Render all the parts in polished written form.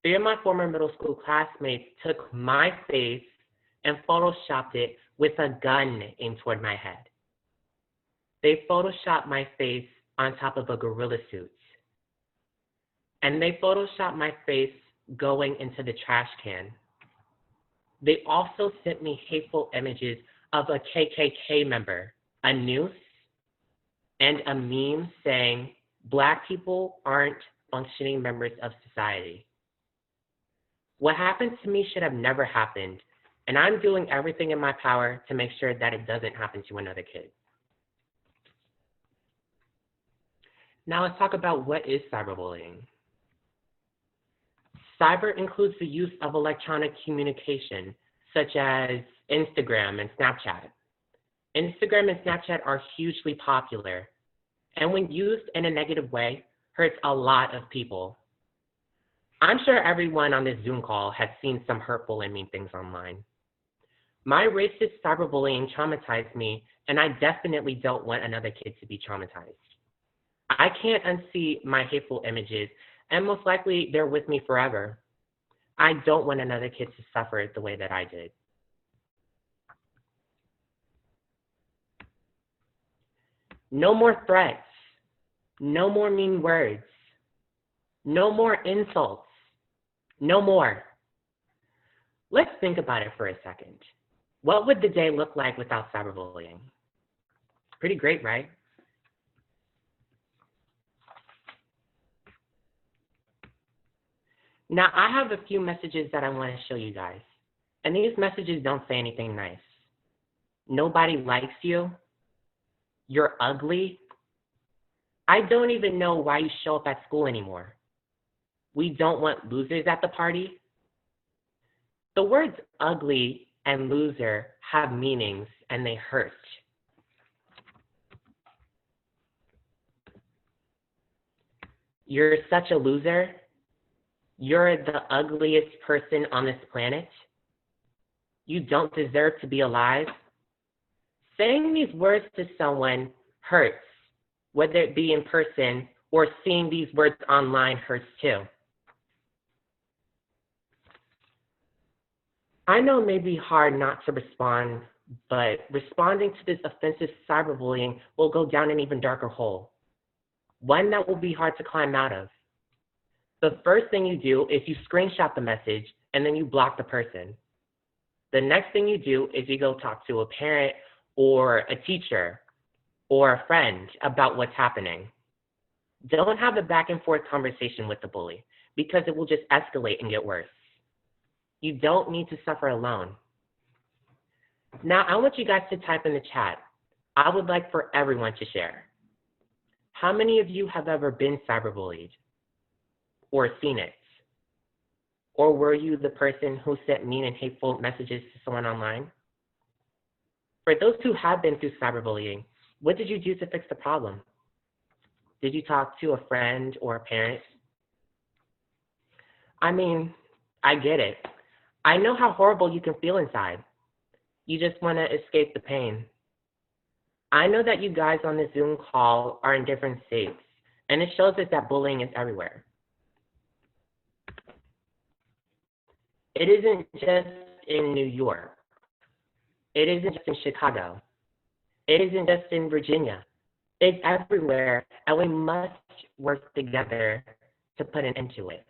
Three of my former middle school classmates took my face and photoshopped it with a gun aimed toward my head. They photoshopped my face on top of a gorilla suit. And they photoshopped my face going into the trash can. They also sent me hateful images of a KKK member, a noose, and a meme saying, Black people aren't functioning members of society. What happened to me should have never happened, and I'm doing everything in my power to make sure that it doesn't happen to another kid. Now let's talk about what is cyberbullying. Cyber includes the use of electronic communication, such as Instagram and Snapchat. Instagram and Snapchat are hugely popular, and when used in a negative way, hurts a lot of people. I'm sure everyone on this Zoom call has seen some hurtful and mean things online. My racist cyberbullying traumatized me, and I definitely don't want another kid to be traumatized. I can't unsee my hateful images, and most likely they're with me forever. I don't want another kid to suffer the way that I did. No more threats. No more mean words. No more insults. No more. Let's think about it for a second. What would the day look like without cyberbullying? Pretty great, right? Now, I have a few messages that I want to show you guys. And these messages don't say anything nice. Nobody likes you. You're ugly. I don't even know why you show up at school anymore. We don't want losers at the party. The words ugly and loser have meanings and they hurt. You're such a loser. You're the ugliest person on this planet. You don't deserve to be alive. Saying these words to someone hurts, whether it be in person or seeing these words online hurts too. I know it may be hard not to respond, but responding to this offensive cyberbullying will go down an even darker hole, one that will be hard to climb out of. The first thing you do is you screenshot the message and then you block the person. The next thing you do is you go talk to a parent or a teacher or a friend about what's happening. Don't have a back and forth conversation with the bully because it will just escalate and get worse. You don't need to suffer alone. Now, I want you guys to type in the chat. I would like for everyone to share. How many of you have ever been cyberbullied or seen it? Or were you the person who sent mean and hateful messages to someone online? For those who have been through cyberbullying, what did you do to fix the problem? Did you talk to a friend or a parent? I mean, I get it. I know how horrible you can feel inside. You just want to escape the pain. I know that you guys on this Zoom call are in different states, and it shows us that bullying is everywhere. It isn't just in New York. It isn't just in Chicago. It isn't just in Virginia. It's everywhere, and we must work together to put an end to it.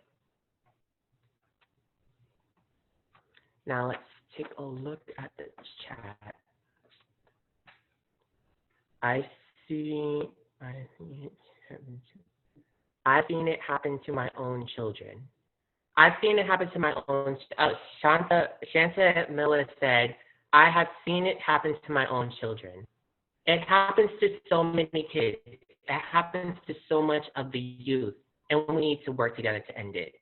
Now let's take a look at the chat. I've seen it happen to my own children. I've seen it happen to my own. Shanta Miller said, I have seen it happen to my own children. It happens to so many kids. It happens to so much of the youth, and we need to work together to end it.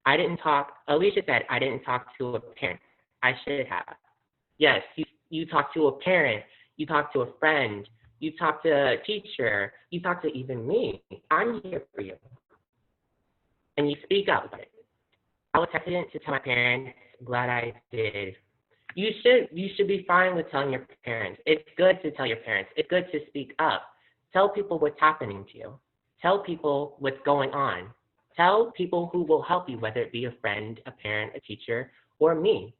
Alicia said, I didn't talk to a parent. I should have. Yes, you talk to a parent, you talk to a friend, you talk to a teacher, you talk to even me. I'm here for you. And you speak up about it. I was hesitant to tell my parents, glad I did. You should be fine with telling your parents. It's good to tell your parents. It's good to speak up. Tell people what's happening to you. Tell people what's going on. Tell people who will help you, whether it be a friend, a parent, a teacher, or me.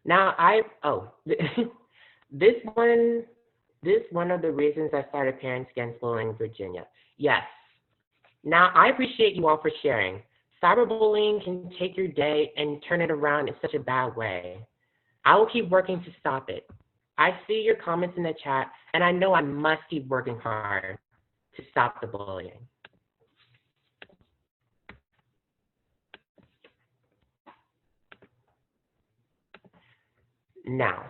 Now, this one, this one of the reasons I started Parents Against Bullying Virginia. Yes. Now, I appreciate you all for sharing. Cyberbullying can take your day and turn it around in such a bad way. I will keep working to stop it. I see your comments in the chat, and I know I must keep working hard to stop the bullying. Now,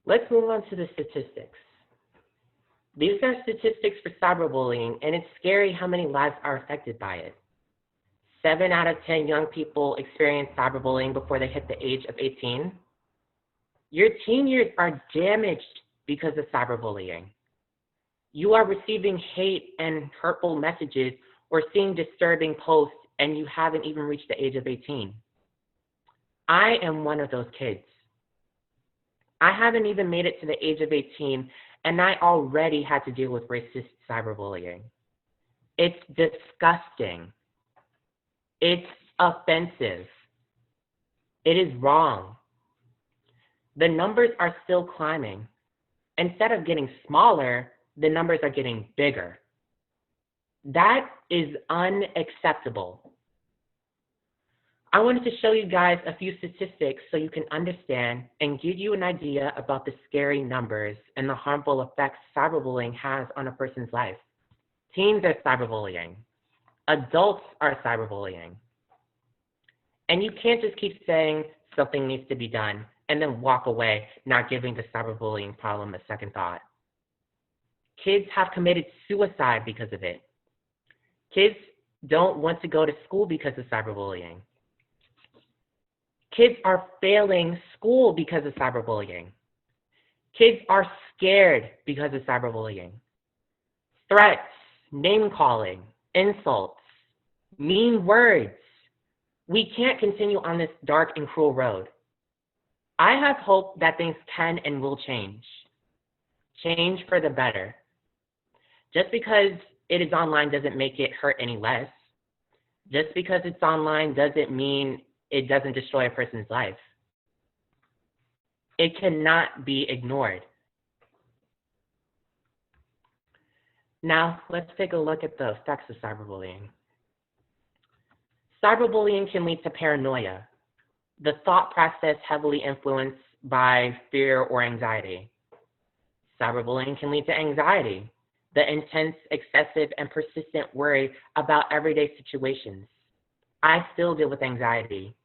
let's move on to the statistics. These are statistics for cyberbullying, and it's scary how many lives are affected by it. 7 out of 10 young people experience cyberbullying before they hit the age of 18. Your teen years are damaged because of cyberbullying. You are receiving hate and hurtful messages or seeing disturbing posts, and you haven't even reached the age of 18. I am one of those kids. I haven't even made it to the age of 18, and I already had to deal with racist cyberbullying. It's disgusting. It's offensive. It is wrong. The numbers are still climbing. Instead of getting smaller, the numbers are getting bigger. That is unacceptable. I wanted to show you guys a few statistics so you can understand and give you an idea about the scary numbers and the harmful effects cyberbullying has on a person's life. Teens are cyberbullying. Adults are cyberbullying. And you can't just keep saying something needs to be done and then walk away, not giving the cyberbullying problem a second thought. Kids have committed suicide because of it. Kids don't want to go to school because of cyberbullying. Kids are failing school because of cyberbullying. Kids are scared because of cyberbullying. Threats, name-calling, insults, mean words. We can't continue on this dark and cruel road. I have hope that things can and will change. Change for the better. Just because it is online doesn't make it hurt any less. Just because it's online doesn't mean it doesn't destroy a person's life. It cannot be ignored. Now, let's take a look at the effects of cyberbullying. Cyberbullying can lead to paranoia, the thought process heavily influenced by fear or anxiety. Cyberbullying can lead to anxiety, the intense, excessive, and persistent worry about everyday situations. I still deal with anxiety.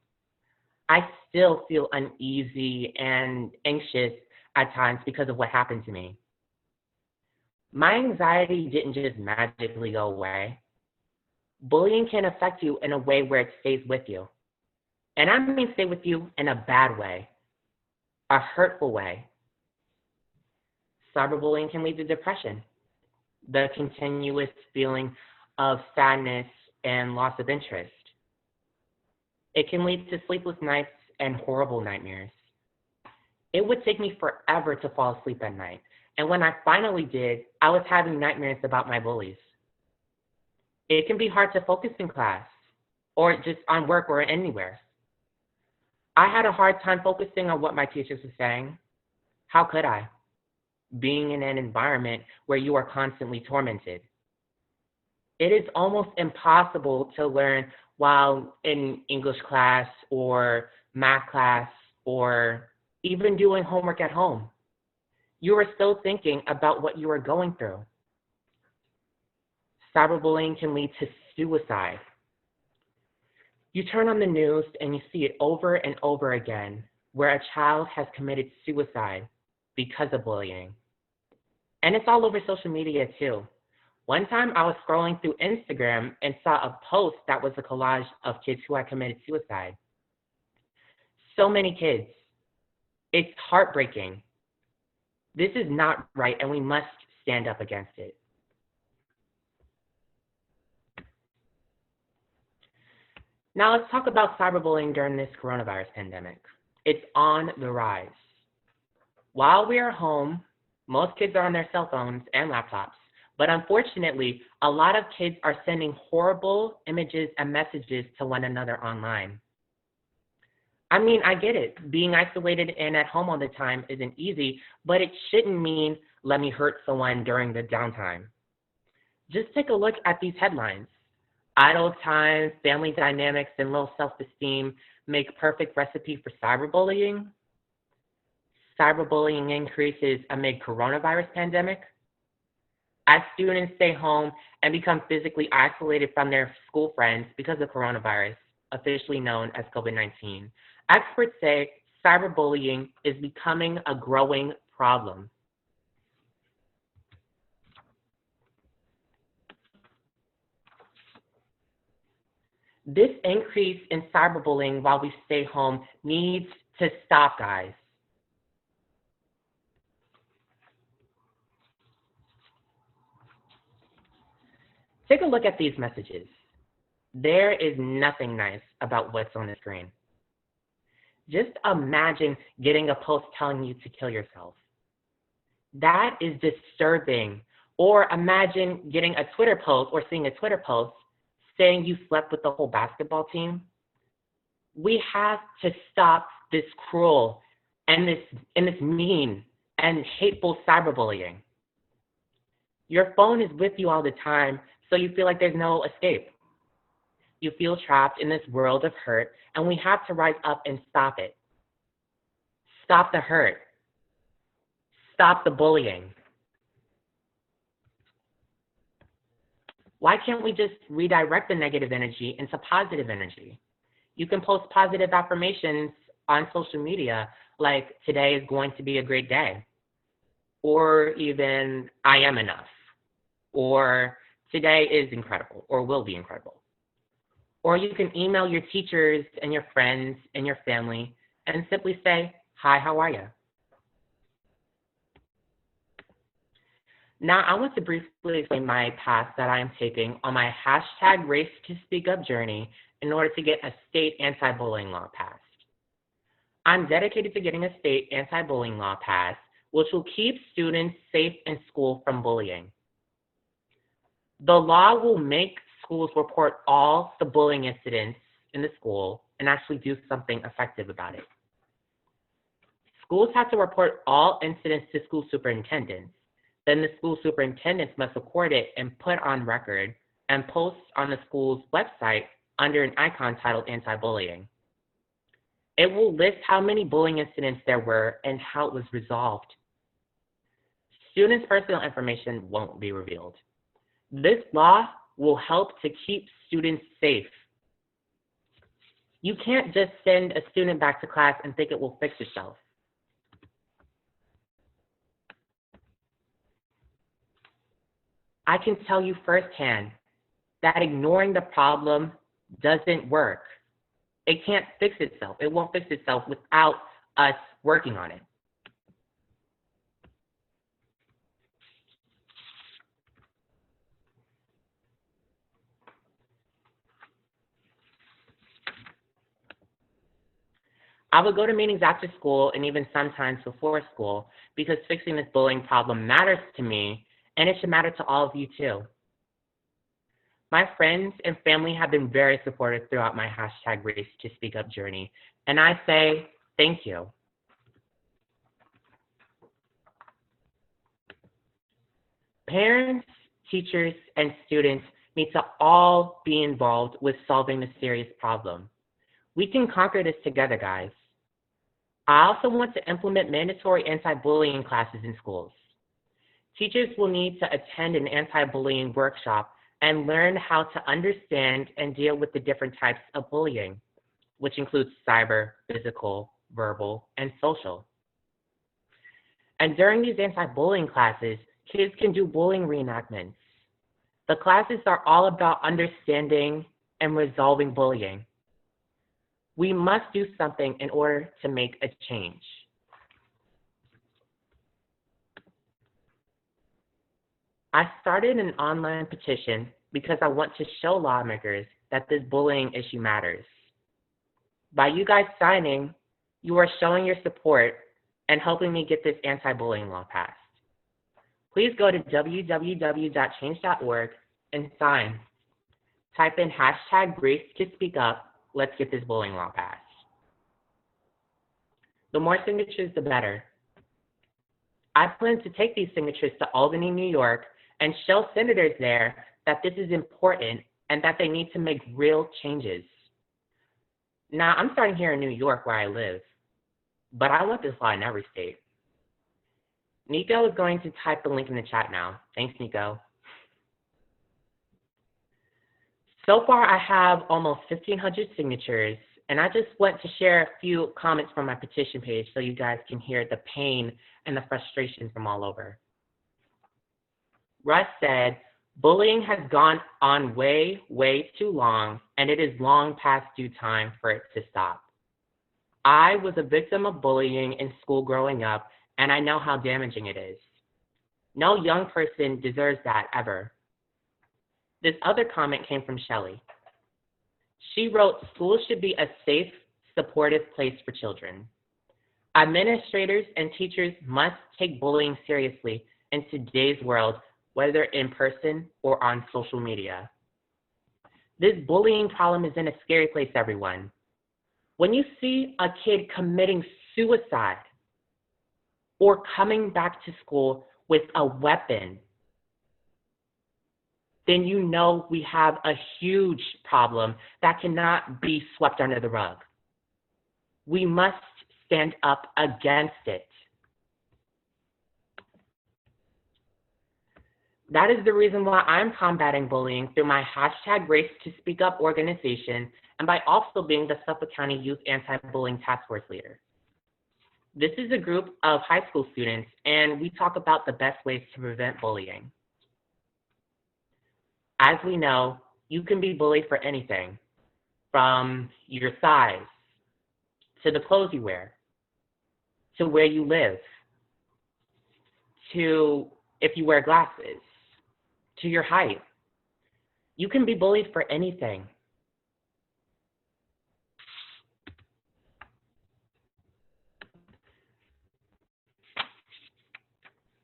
I still feel uneasy and anxious at times because of what happened to me. My anxiety didn't just magically go away. Bullying can affect you in a way where it stays with you. And I mean stay with you in a bad way, a hurtful way. Cyberbullying can lead to depression, the continuous feeling of sadness and loss of interest. It can lead to sleepless nights and horrible nightmares. It would take me forever to fall asleep at night, and when I finally did, I was having nightmares about my bullies. It can be hard to focus in class, or just on work or anywhere. I had a hard time focusing on what my teachers were saying. How could I? Being in an environment where you are constantly tormented. It is almost impossible to learn while in English class or math class or even doing homework at home. You are still thinking about what you are going through. Cyberbullying can lead to suicide. You turn on the news and you see it over and over again where a child has committed suicide because of bullying. And it's all over social media too. One time I was scrolling through Instagram and saw a post that was a collage of kids who had committed suicide. So many kids. It's heartbreaking. This is not right, and we must stand up against it. Now let's talk about cyberbullying during this coronavirus pandemic. It's on the rise. While we are home, most kids are on their cell phones and laptops, But unfortunately, a lot of kids are sending horrible images and messages to one another online. I mean, I get it. Being isolated and at home all the time isn't easy, but it shouldn't mean let me hurt someone during the downtime. Just take a look at these headlines. Idle time, family dynamics, and low self-esteem make perfect recipe for cyberbullying. Cyberbullying increases amid coronavirus pandemic. As students stay home and become physically isolated from their school friends because of coronavirus, officially known as COVID-19, experts say cyberbullying is becoming a growing problem. This increase in cyberbullying while we stay home needs to stop, guys. Take a look at these messages. There is nothing nice about what's on the screen. Just imagine getting a post telling you to kill yourself. That is disturbing. Or imagine getting a Twitter post or seeing a Twitter post saying you slept with the whole basketball team. We have to stop this cruel and this mean and hateful cyberbullying. Your phone is with you all the time, so you feel like there's no escape. You feel trapped in this world of hurt, and we have to rise up and stop it. Stop the hurt. Stop the bullying. Why can't we just redirect the negative energy into positive energy? You can post positive affirmations on social media, like today is going to be a great day, or even I am enough, or today is incredible, or will be incredible. Or you can email your teachers and your friends and your family and simply say, hi, how are you? Now, I want to briefly explain my path that I am taking on my hashtag Race to Speak Up journey in order to get a state anti-bullying law passed. I'm dedicated to getting a state anti-bullying law passed, which will keep students safe in school from bullying. The law will make schools report all the bullying incidents in the school and actually do something effective about it. Schools have to report all incidents to school superintendents. Then the school superintendents must record it and put on record and post on the school's website under an icon titled anti-bullying. It will list how many bullying incidents there were and how it was resolved. Students' personal information won't be revealed. This law will help to keep students safe. You can't just send a student back to class and think it will fix itself. I can tell you firsthand that ignoring the problem doesn't work. It can't fix itself. It won't fix itself without us working on it. I would go to meetings after school and even sometimes before school because fixing this bullying problem matters to me, and it should matter to all of you too. My friends and family have been very supportive throughout my hashtag Race to Speak Up journey, and I say thank you. Parents, teachers, and students need to all be involved with solving this serious problem. We can conquer this together, guys. I also want to implement mandatory anti-bullying classes in schools. Teachers will need to attend an anti-bullying workshop and learn how to understand and deal with the different types of bullying, which includes cyber, physical, verbal, and social. And during these anti-bullying classes, kids can do bullying reenactments. The classes are all about understanding and resolving bullying. We must do something in order to make a change. I started an online petition because I want to show lawmakers that this bullying issue matters. By you guys signing, you are showing your support and helping me get this anti-bullying law passed. Please go to www.change.org and sign. Type in hashtag Grace to speak up. Let's get this bullying law passed. The more signatures, the better. I plan to take these signatures to Albany, New York, and show senators there that this is important and that they need to make real changes. Now, I'm starting here in New York where I live, but I want this law in every state. Nico is going to type the link in the chat now. Thanks, Nico. So far, I have almost 1,500 signatures, and I just want to share a few comments from my petition page so you guys can hear the pain and the frustration from all over. Russ said, bullying has gone on way, way too long, and it is long past due time for it to stop. I was a victim of bullying in school growing up, and I know how damaging it is. No young person deserves that ever. This other comment came from Shelley. She wrote, schools should be a safe, supportive place for children. Administrators and teachers must take bullying seriously in today's world, whether in person or on social media. This bullying problem is in a scary place, everyone. When you see a kid committing suicide or coming back to school with a weapon, then you know we have a huge problem that cannot be swept under the rug. We must stand up against it. That is the reason why I'm combating bullying through my hashtag Race to Speak Up organization and by also being the Suffolk County Youth Anti-Bullying Task Force leader. This is a group of high school students, and we talk about the best ways to prevent bullying. As we know, you can be bullied for anything, from your size, to the clothes you wear, to where you live, to if you wear glasses, to your height. You can be bullied for anything.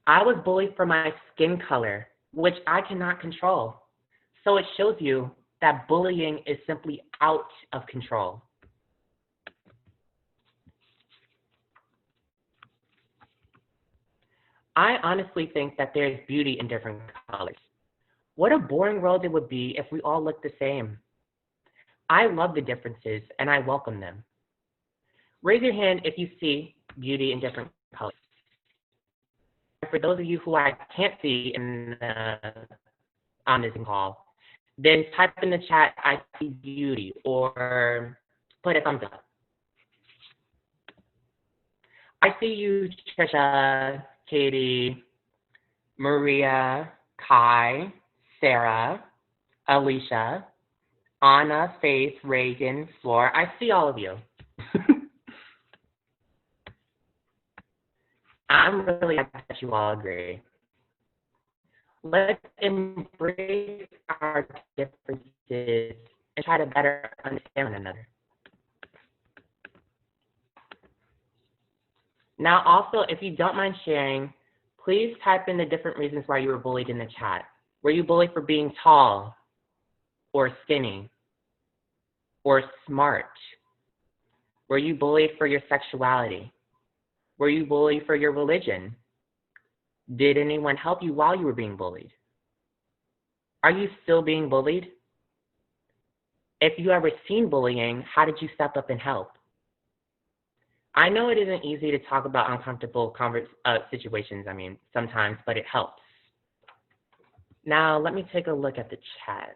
I was bullied for my skin color, which I cannot control. So it shows you that bullying is simply out of control. I honestly think that there's beauty in different colors. What a boring world it would be if we all looked the same. I love the differences and I welcome them. Raise your hand if you see beauty in different colors. For those of you who I can't see on this call, then type in the chat, I see beauty, or put a thumbs up. I see you, Trisha, Katie, Maria, Kai, Sarah, Alicia, Anna, Faith, Reagan, Flora. I see all of you. I'm really happy that you all agree. Let's embrace our differences and try to better understand one another. Now, also, if you don't mind sharing, please type in the different reasons why you were bullied in the chat. Were you bullied for being tall, or skinny, or smart? Were you bullied for your sexuality? Were you bullied for your religion? Did anyone help you while you were being bullied? Are you still being bullied? If you ever seen bullying, how did you step up and help? I know it isn't easy to talk about uncomfortable situations, sometimes, but it helps. Now, let me take a look at the chat.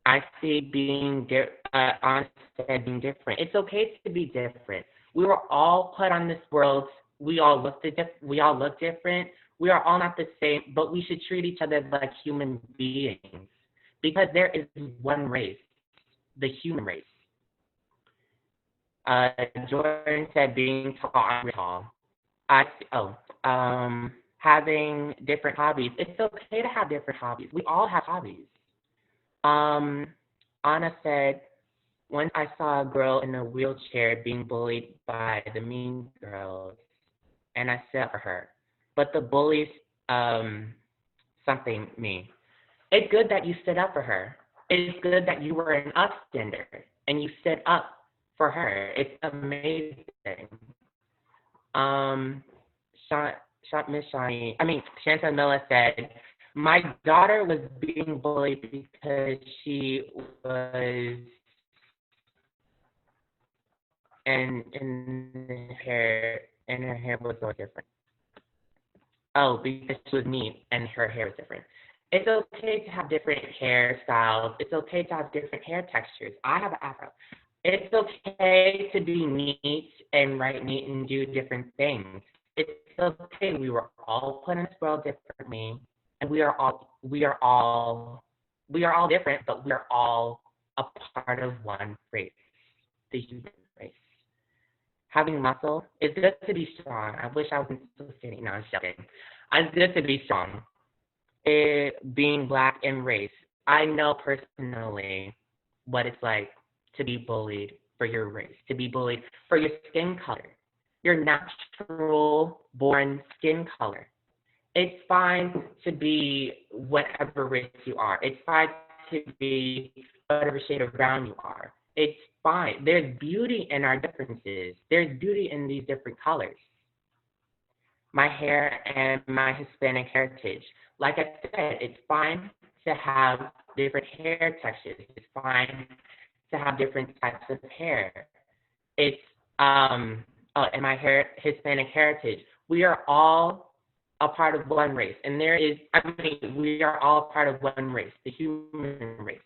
I see being different. It's okay to be different. We were all put on this world. We all look different. We are all not the same, but we should treat each other like human beings because there is one race, the human race. Jordan said being tall. Having different hobbies. It's okay to have different hobbies. We all have hobbies. Anna said, once I saw a girl in a wheelchair being bullied by the mean girls, and I stood up for her. But the bullies, something me. It's good that you stood up for her. It's good that you were an upstander and you stood up for her. It's amazing. Um, Miss Shawnee, Shanta Miller said, my daughter was being bullied because she was and her hair was so different. Oh, because she was neat and her hair was different. It's okay to have different hairstyles. It's okay to have different hair textures. I have an afro. It's okay to be neat and write neat and do different things. It's okay. We were all put in this world differently, and we are all different, but we are all a part of one race, the human race. Having muscle, it's good to be strong. I wish I wasn't so skinny. No, I'm joking. It's good to be strong. Being Black and race, I know personally what it's like to be bullied for your race, to be bullied for your skin color, your natural born skin color. It's fine to be whatever race you are. It's fine to be whatever shade of brown you are. It's fine. There's beauty in our differences. There's beauty in these different colors. My hair and my Hispanic heritage. Like I said, it's fine to have different hair textures. It's fine to have different types of hair. It's and my Hispanic heritage. We are all a part of one race, and we are all part of one race, the human race,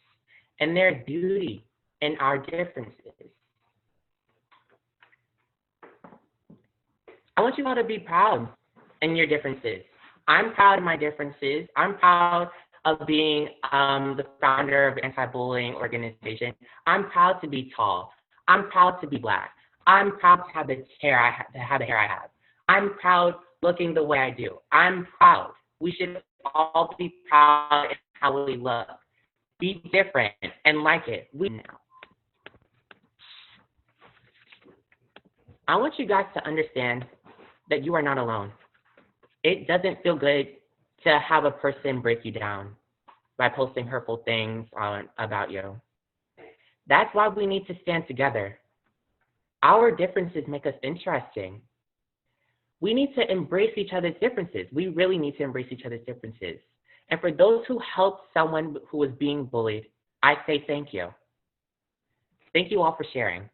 and there's beauty in our differences. I want you all to be proud in your differences. I'm proud of my differences. I'm proud of being the founder of anti-bullying organization. I'm proud to be tall. I'm proud to be Black. I'm proud to have the hair I have. I'm proud looking the way I do. I'm proud. We should all be proud of how we look. Be different and like it. We now. I want you guys to understand that you are not alone. It doesn't feel good to have a person break you down by posting hurtful things about you. That's why we need to stand together. Our differences make us interesting. We need to embrace each other's differences. We really need to embrace each other's differences. And for those who helped someone who was being bullied, I say thank you. Thank you all for sharing.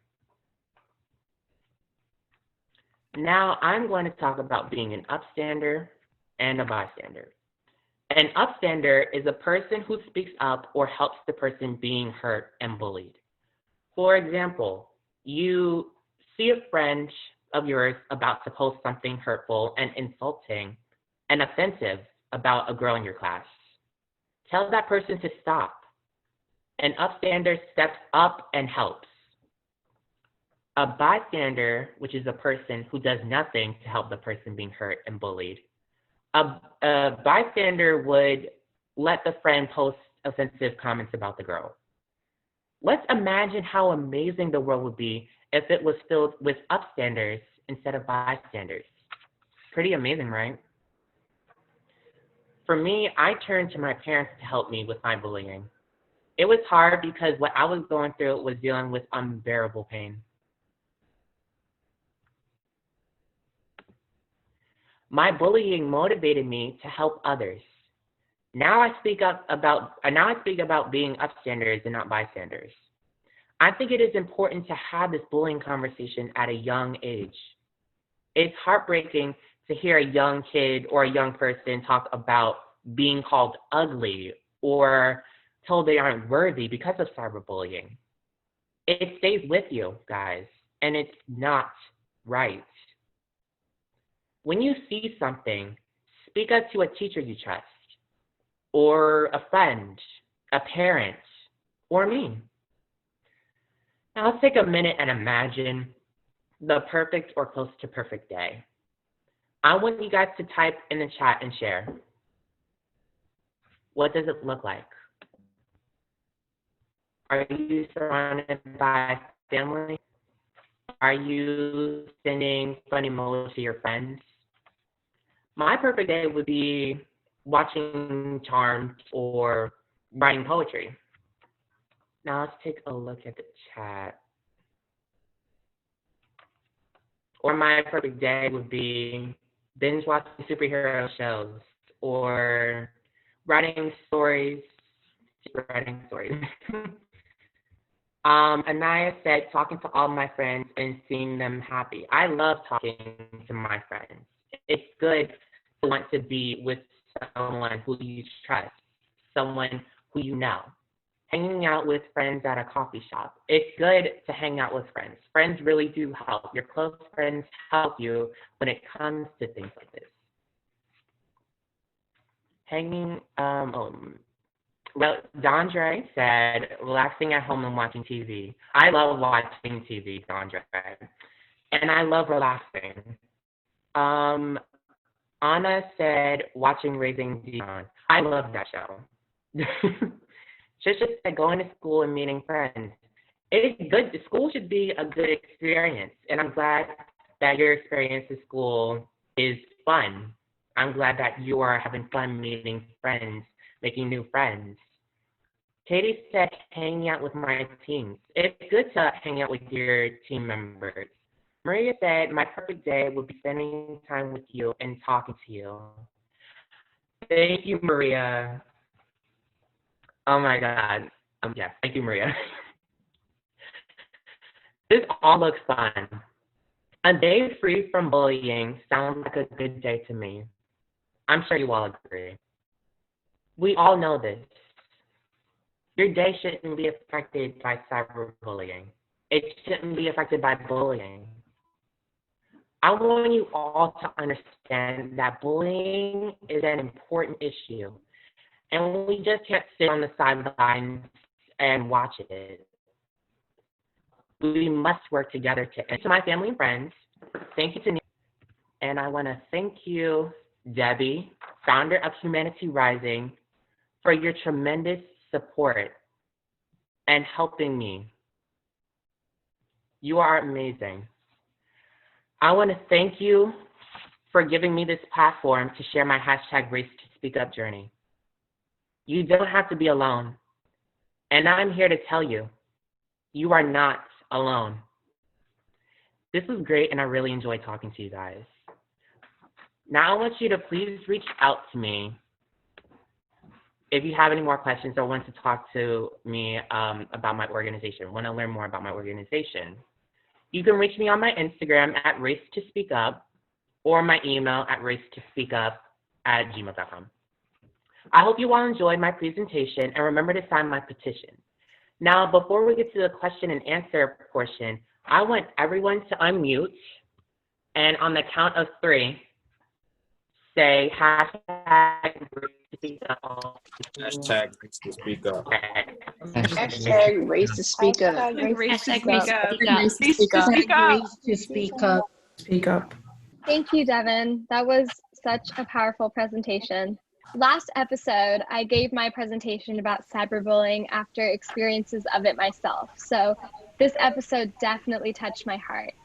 Now I'm going to talk about being an upstander and a bystander. An upstander is a person who speaks up or helps the person being hurt and bullied. For example, you see a friend of yours about to post something hurtful and insulting and offensive about a girl in your class. Tell that person to stop. An upstander steps up and helps. A bystander, which is a person who does nothing to help the person being hurt and bullied. A bystander would let the friend post offensive comments about the girl. Let's imagine how amazing the world would be if it was filled with upstanders instead of bystanders. Pretty amazing, right? For me, I turned to my parents to help me with my bullying. It was hard because what I was going through was dealing with unbearable pain. My bullying motivated me to help others. Now I speak about being upstanders and not bystanders. I think it is important to have this bullying conversation at a young age. It's heartbreaking to hear a young kid or a young person talk about being called ugly or told they aren't worthy because of cyberbullying. It stays with you, guys, and it's not right. When you see something, speak up to a teacher you trust, or a friend, a parent, or me. Now let's take a minute and imagine the perfect or close to perfect day. I want you guys to type in the chat and share. What does it look like? Are you surrounded by family? Are you sending funny emojis to your friends? My perfect day would be watching Charmed or writing poetry. Now let's take a look at the chat. Or my perfect day would be binge watching superhero shows or writing stories. Anaya said talking to all my friends and seeing them happy. I love talking to my friends. It's good to want to be with someone who you trust, someone who you know. Hanging out with friends at a coffee shop. It's good to hang out with friends. Friends really do help. Your close friends help you when it comes to things like this. Well, Dondre said, relaxing at home and watching TV. I love watching TV, Dondre. And I love relaxing. Anna said, watching Raising Dion. I love that show. Trisha said, going to school and meeting friends. It is good. School should be a good experience. And I'm glad that your experience at school is fun. I'm glad that you are having fun meeting friends, making new friends. Katie said, hanging out with my teams. It's good to hang out with your team members. Maria said, my perfect day would be spending time with you and talking to you. Thank you, Maria. Oh my God. Yes, thank you, Maria. This all looks fun. A day free from bullying sounds like a good day to me. I'm sure you all agree. We all know this. Your day shouldn't be affected by cyberbullying. It shouldn't be affected by bullying. I want you all to understand that bullying is an important issue. And we just can't sit on the sidelines and watch it. We must work together to my family and friends. Thank you to and I want to thank you, Debbie, founder of Humanity Rising, for your tremendous support and helping me. You are amazing. I want to thank you for giving me this platform to share my hashtag Race to Speak Up journey. You don't have to be alone. And I'm here to tell you, you are not alone. This was great, and I really enjoyed talking to you guys. Now I want you to please reach out to me if you have any more questions or want to talk to me about my organization, want to learn more about my organization. You can reach me on my Instagram at Race to Speak Up or my email at racetospeakup@gmail.com. I hope you all enjoyed my presentation and remember to sign my petition. Now, before we get to the question and answer portion, I want everyone to unmute and on the count of 3, say hashtag Race to Speak Up. Hashtag Race to Speak Up. Hashtag Race to Speak Up. Hashtag Race to Speak Up. Race to Speak Up. Race to Speak Up. Speak up. Thank you, Devin. That was such a powerful presentation. Last episode, I gave my presentation about cyberbullying after experiences of it myself. So this episode definitely touched my heart.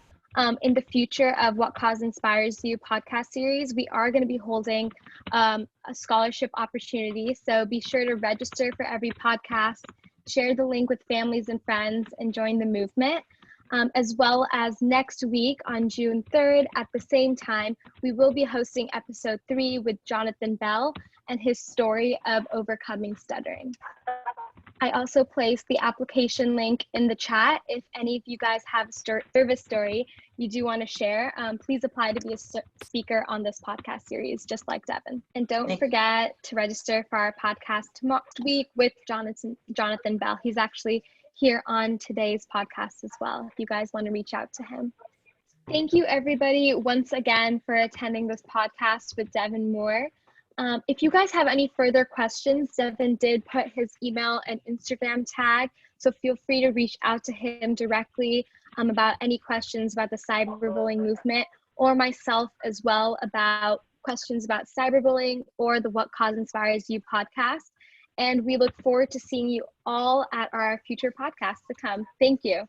In the future of What Cause Inspires You podcast series, we are going to be holding a scholarship opportunity. So be sure to register for every podcast, share the link with families and friends, and join the movement. As well as next week on June 3rd at the same time, we will be hosting episode 3 with Jonathan Bell and his story of overcoming stuttering. I also placed the application link in the chat. If any of you guys have a service story you do want to share, please apply to be a speaker on this podcast series, just like Devin. And don't forget to register for our podcast next week with Jonathan Bell. He's actually here on today's podcast as well, if you guys want to reach out to him. Thank you, everybody, once again for attending this podcast with Devin Moore. If you guys have any further questions, Devin did put his email and Instagram tag, so feel free to reach out to him directly about any questions about the cyberbullying movement, or myself as well about questions about cyberbullying or the What Cause Inspires You podcast. And we look forward to seeing you all at our future podcasts to come. Thank you.